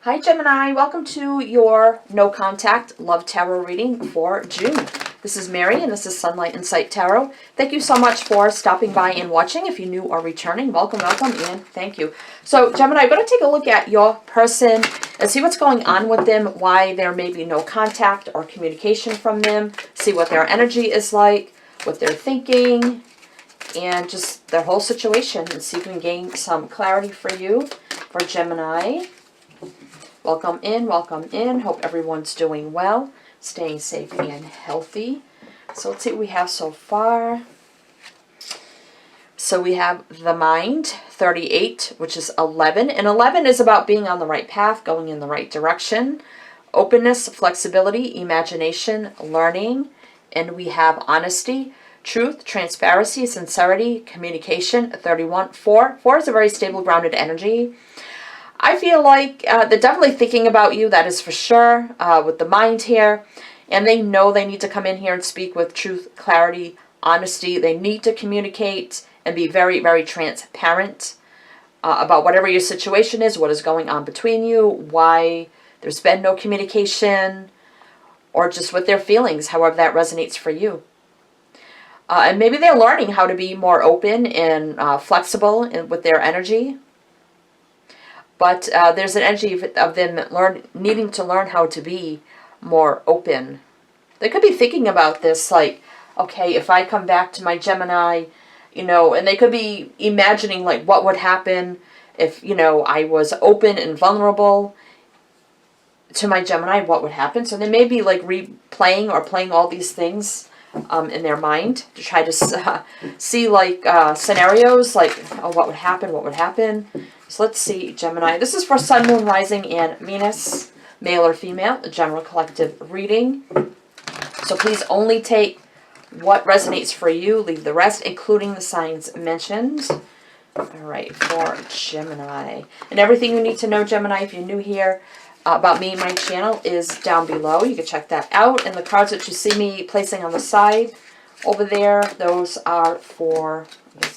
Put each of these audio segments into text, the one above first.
Hi Gemini, welcome to your No Contact Love Tarot reading for June. This is Mary and this is Sunlight Insight Tarot. Thank you so much for stopping by and watching. If you're new or returning, welcome, welcome, and thank you. So Gemini, I'm going to take a look at your person and see what's going on with them, why there may be no contact or communication from them, see what their energy is like, what they're thinking, and just their whole situation, and see if we can gain some clarity for you for Gemini. Welcome in, welcome in. Hope everyone's doing well, staying safe and healthy. So let's see what we have so far. So we have the mind, 38, which is 11. And 11 is about being on the right path, going in the right direction. Openness, flexibility, imagination, learning. And we have honesty, truth, transparency, sincerity, communication, 31. 4 is a very stable, grounded energy. I feel like they're definitely thinking about you, that is for sure, with the mind here. And they know they need to come in here and speak with truth, clarity, honesty. They need to communicate and be very, very transparent about whatever your situation is, what is going on between you, why there's been no communication, or just with their feelings, however that resonates for you. And maybe they're learning how to be more open and flexible with their energy. But there's an energy of them needing to learn how to be more open. They could be thinking about this like, okay, if I come back to my Gemini, you know, and they could be imagining like what would happen if, you know, I was open and vulnerable to my Gemini, what would happen. So they may be like replaying or playing all these things in their mind to try to see like scenarios like, oh, what would happen, what would happen. So let's see, Gemini. This is for Sun, Moon, Rising, and Venus, male or female, a general collective reading. So please only take what resonates for you. Leave the rest, including the signs mentioned. All right, for Gemini. And everything you need to know, Gemini, if you're new here, about me and my channel is down below. You can check that out. And the cards that you see me placing on the side over there, those are for...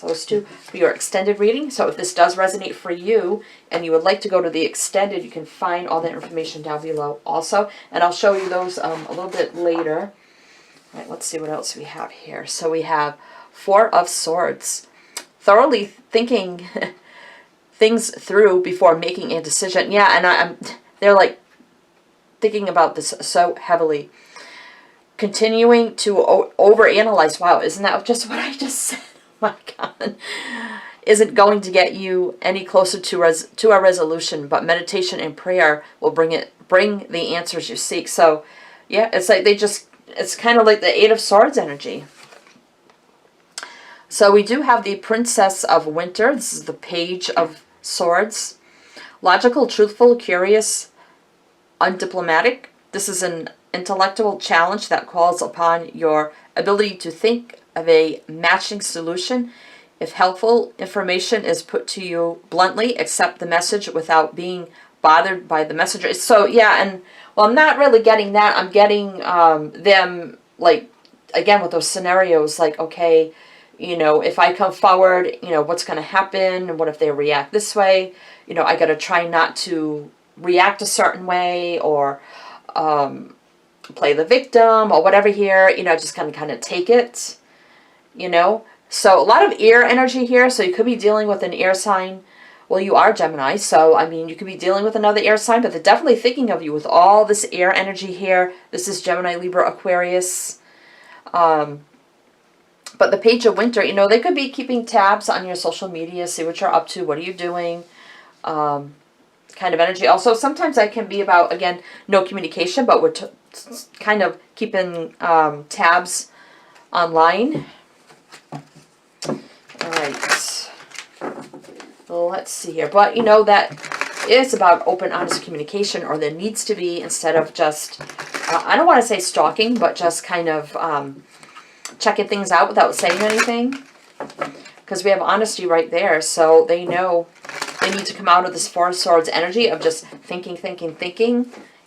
those two for your extended reading. So if this does resonate for you and you would like to go to the extended, you can find all that information down below also. And I'll show you those a little bit later. All right, let's see what else we have here. So we have 4 of Swords. Thoroughly thinking things through before making a decision. Yeah, and they're like thinking about this so heavily. Continuing to overanalyze. Wow, isn't that just what I just said? My God, isn't going to get you any closer to a resolution, but meditation and prayer will bring the answers you seek. So yeah, it's like it's kind of like the 8 of Swords energy. So we do have the Princess of Winter. This is the Page of Swords. Logical, truthful, curious, undiplomatic. This is an intellectual challenge that calls upon your ability to think of a matching solution. If helpful information is put to you bluntly, accept the message without being bothered by the messenger. So yeah, and well, I'm not really getting that. I'm getting them like, again, with those scenarios like, okay, you know, if I come forward, you know, what's going to happen? And what if they react this way? You know, I got to try not to react a certain way or play the victim or whatever here, you know, just kind of take it. You know, so a lot of air energy here. So you could be dealing with an air sign. Well, you are Gemini, so I mean, you could be dealing with another air sign, but they're definitely thinking of you with all this air energy here. This is Gemini, Libra, Aquarius. But the Page of Winter, you know, they could be keeping tabs on your social media, see what you're up to, what are you doing, kind of energy. Also, sometimes that can be about, again, no communication, but we're kind of keeping tabs online. All right, let's see here. But, you know, that is about open, honest communication, or there needs to be, instead of just, I don't want to say stalking, but just kind of checking things out without saying anything. Because we have honesty right there, so they know they need to come out of this 4 of Swords energy of just thinking,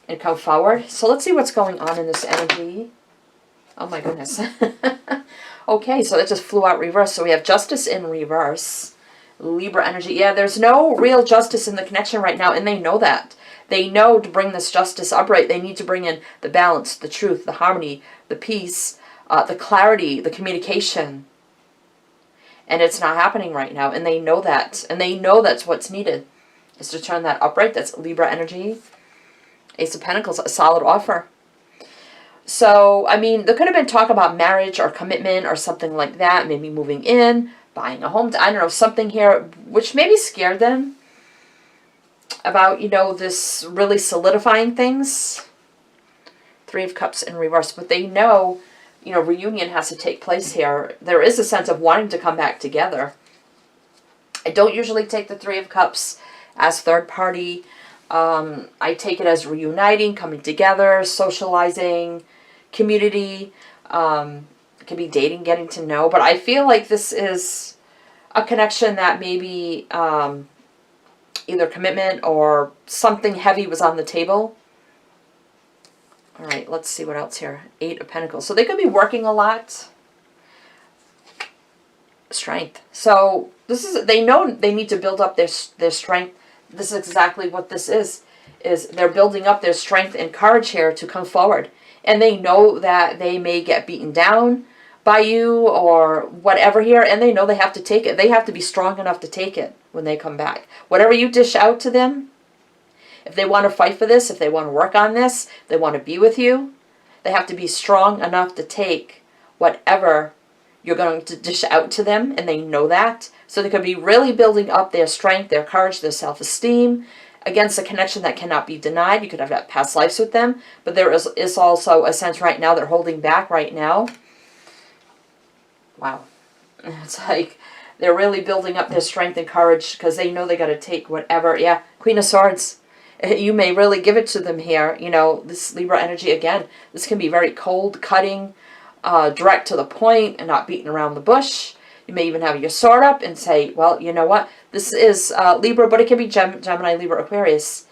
and come forward. So let's see what's going on in this energy. Oh my goodness. Okay, so it just flew out reverse. So we have Justice in reverse. Libra energy. Yeah, there's no real justice in the connection right now, and they know that. They know to bring this justice upright, they need to bring in the balance, the truth, the harmony, the peace, the clarity, the communication. And it's not happening right now. And they know that. And they know that's what's needed, is to turn that upright. That's Libra energy. Ace of Pentacles, a solid offer. So, I mean, there could have been talk about marriage or commitment or something like that. Maybe moving in, buying a home. I don't know, something here which maybe scared them about, you know, this really solidifying things. Three of Cups in reverse. But they know, you know, reunion has to take place here. There is a sense of wanting to come back together. I don't usually take the Three of Cups as third party. I take it as reuniting, coming together, socializing, community. It could be dating, getting to know. But I feel like this is a connection that maybe either commitment or something heavy was on the table. All right, let's see what else here. Eight of Pentacles. So they could be working a lot. Strength. So this is, they know they need to build up their strength. This is exactly what this is they're building up their strength and courage here to come forward. And they know that they may get beaten down by you or whatever here, and they know they have to take it. They have to be strong enough to take it when they come back. Whatever you dish out to them, if they want to fight for this, if they want to work on this, they want to be with you, they have to be strong enough to take whatever you're going to dish out to them, and they know that. So they could be really building up their strength, their courage, their self-esteem against a connection that cannot be denied. You could have had past lives with them, but there is also a sense right now they're holding back right now. Wow. It's like they're really building up their strength and courage because they know they got to take whatever. Yeah, Queen of Swords. You may really give it to them here. You know, this Libra energy, again, this can be very cold, cutting, direct to the point and not beating around the bush. You may even have your sword up and say, well, you know what? This is Libra, but it can be Gemini, Libra, Aquarius.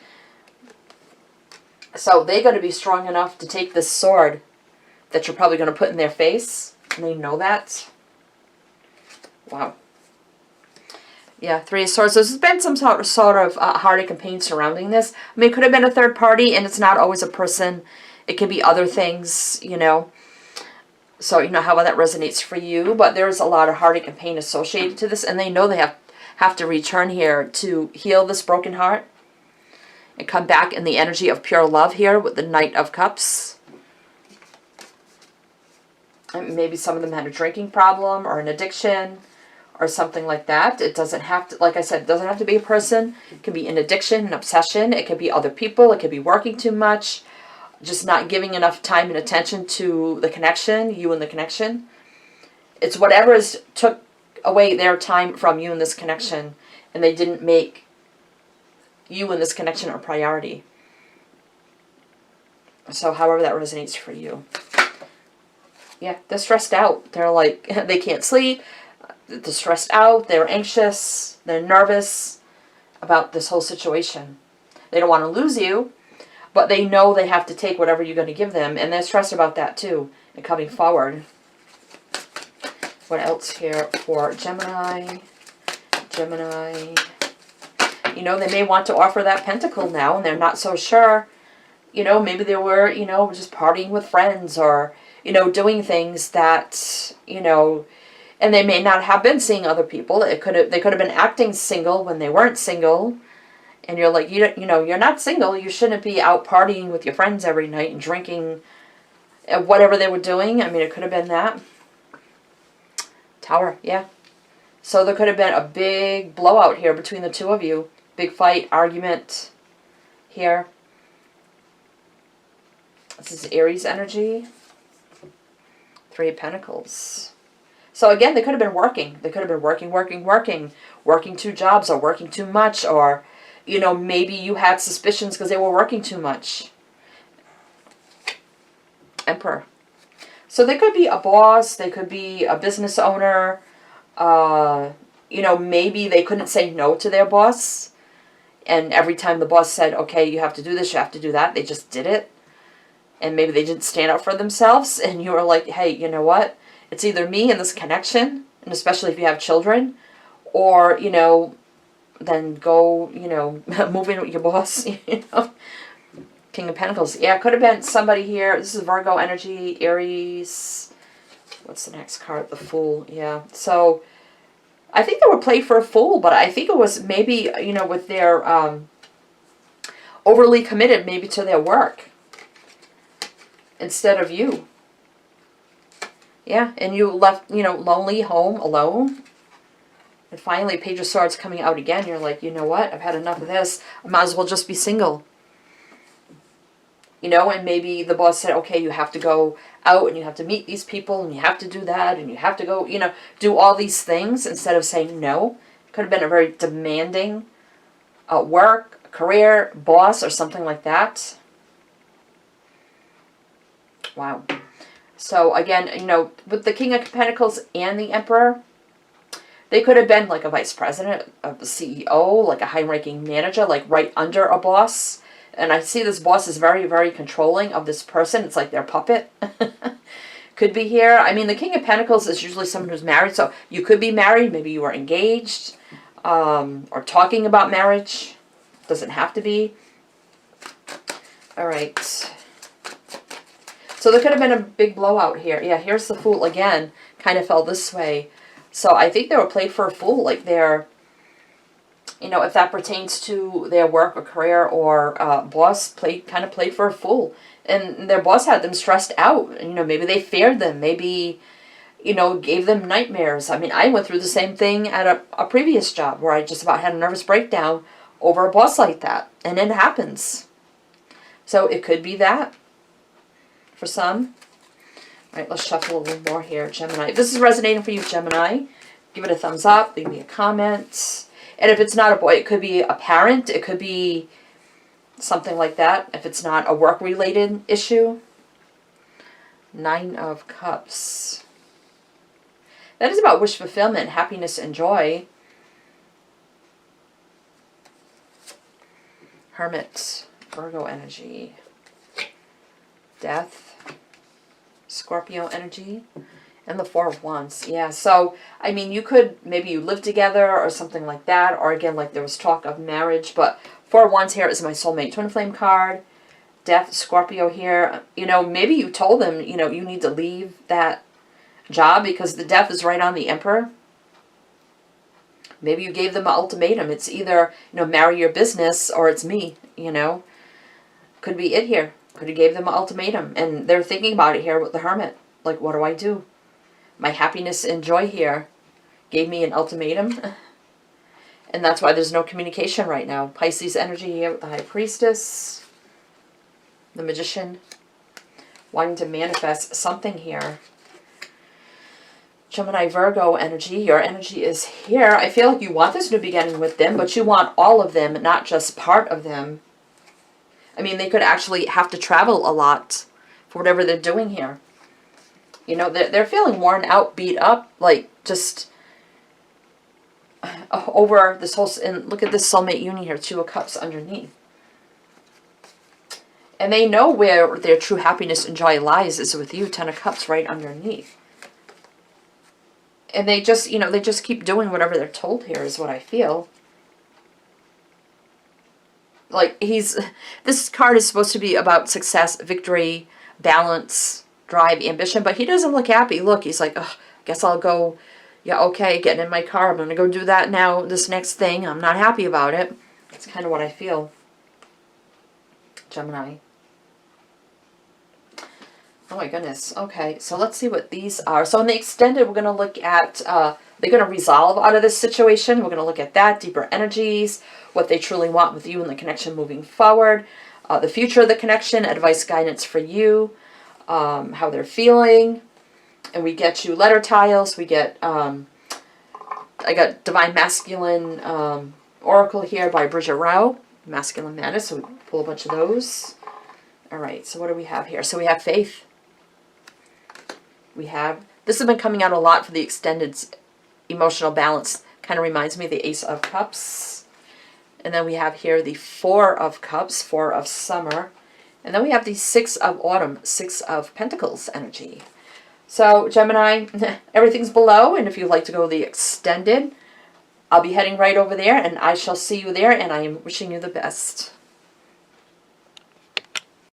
So they got to be strong enough to take this sword that you're probably going to put in their face. And they know that. Wow. Yeah, Three of Swords. So there's been some sort of heartache and pain surrounding this. I mean, it could have been a third party, and it's not always a person. It can be other things, you know. So, you know, how that resonates for you. But there's a lot of heartache and pain associated to this. And they know they have to return here to heal this broken heart. And come back in the energy of pure love here with the Knight of Cups. And maybe some of them had a drinking problem or an addiction or something like that. It doesn't have to, like I said, it doesn't have to be a person. It can be an addiction, an obsession. It could be other people. It could be working too much. Just not giving enough time and attention to the connection, you and the connection. It's whatever took away their time from you and this connection, and they didn't make you and this connection a priority. So however that resonates for you. Yeah, they're stressed out. They're like, they can't sleep. They're stressed out. They're anxious. They're nervous about this whole situation. They don't want to lose you, but they know they have to take whatever you're going to give them. And they're stressed about that too. And coming forward. What else here for Gemini? Gemini. You know, they may want to offer that pentacle now. And they're not so sure. You know, maybe they were, you know, just partying with friends. Or, you know, doing things that, you know, and they may not have been seeing other people. They could have been acting single when they weren't single. And you're like, you know, you're not single. You shouldn't be out partying with your friends every night and drinking whatever they were doing. I mean, it could have been that. Tower, yeah. So there could have been a big blowout here between the two of you. Big fight, argument here. This is Aries energy. Three of Pentacles. So again, they could have been working. They could have been working two jobs or working too much, or, you know, maybe you had suspicions because they were working too much. Emperor. So they could be a boss. They could be a business owner. You know, maybe they couldn't say no to their boss. And every time the boss said, okay, you have to do this, you have to do that, they just did it. And maybe they didn't stand up for themselves. And you were like, hey, you know what? It's either me and this connection, and especially if you have children, or, you know, then go, you know, move in with your boss, you know. King of Pentacles. Yeah, it could have been somebody here. This is Virgo energy, Aries. What's the next card? The Fool. Yeah. So I think they were played for a fool, but I think it was maybe, you know, with their overly committed maybe to their work instead of you. Yeah, and you left, you know, lonely, home, alone. And finally, Page of Swords coming out again. You're like, you know what? I've had enough of this. I might as well just be single. You know, and maybe the boss said, okay, you have to go out and you have to meet these people and you have to do that and you have to go, you know, do all these things instead of saying no. Could have been a very demanding work, career, boss, or something like that. Wow. So again, you know, with the King of Pentacles and the Emperor, they could have been like a vice president, a CEO, like a high-ranking manager, like right under a boss. And I see this boss is very, very controlling of this person. It's like their puppet. Could be here. I mean, the King of Pentacles is usually someone who's married. So you could be married. Maybe you are engaged or talking about marriage. Doesn't have to be. All right. So there could have been a big blowout here. Yeah, here's the Fool again. Kind of fell this way. So I think they were played for a fool. Like they're, you know, if that pertains to their work or career or boss, kind of played for a fool. And their boss had them stressed out. And, you know, maybe they feared them. Maybe, you know, gave them nightmares. I mean, I went through the same thing at a previous job where I just about had a nervous breakdown over a boss like that. And it happens. So it could be that for some. All right, let's shuffle a little more here, Gemini. If this is resonating for you, Gemini, give it a thumbs up. Leave me a comment. And if it's not a boy, it could be a parent. It could be something like that. If it's not a work-related issue. 9 of Cups. That is about wish fulfillment, happiness, and joy. Hermit. Virgo energy. Death. Scorpio energy. And the 4 of Wands. Yeah, so, I mean, you could, maybe you live together or something like that. Or again, like there was talk of marriage. But 4 of Wands here is my soulmate twin flame card. Death, Scorpio here. You know, maybe you told them, you know, you need to leave that job because the Death is right on the Emperor. Maybe you gave them an ultimatum. It's either, you know, marry your business or it's me, you know. Could be it here. Could have gave them an ultimatum. And they're thinking about it here with the Hermit. Like, what do I do? My happiness and joy here gave me an ultimatum. And that's why there's no communication right now. Pisces energy here with the High Priestess. The Magician. Wanting to manifest something here. Gemini, Virgo energy. Your energy is here. I feel like you want this new beginning with them, but you want all of them, not just part of them. I mean, they could actually have to travel a lot for whatever they're doing here. You know, they're feeling worn out, beat up, like just over this whole... And look at this soulmate union here, 2 of Cups underneath. And they know where their true happiness and joy lies is with you, 10 of Cups right underneath. And they just, you know, they just keep doing whatever they're told here is what I feel. Like this card is supposed to be about success, victory, balance, drive, ambition, but he doesn't look happy. Look, he's like, oh, guess I'll go, yeah, okay, getting in my car. I'm going to go do that now, this next thing. I'm not happy about it. That's kind of what I feel. Gemini. Oh my goodness. Okay, so let's see what these are. So in the extended, we're going to look at, they're going to resolve out of this situation. We're going to look at that, deeper energies, what they truly want with you and the connection moving forward, the future of the connection, advice, guidance for you, how they're feeling. And we get you letter tiles. We get, I got Divine Masculine Oracle here by Bridget Rao, Masculine Madness. So we pull a bunch of those. All right, so what do we have here? So we have faith. We have, this has been coming out a lot for the extended emotional balance. Kind of reminds me of the Ace of Cups. And then we have here the 4 of Cups, 4 of Summer. And then we have the 6 of Autumn, 6 of Pentacles energy. So Gemini, everything's below. And if you'd like to go the extended, I'll be heading right over there, and I shall see you there, and I am wishing you the best.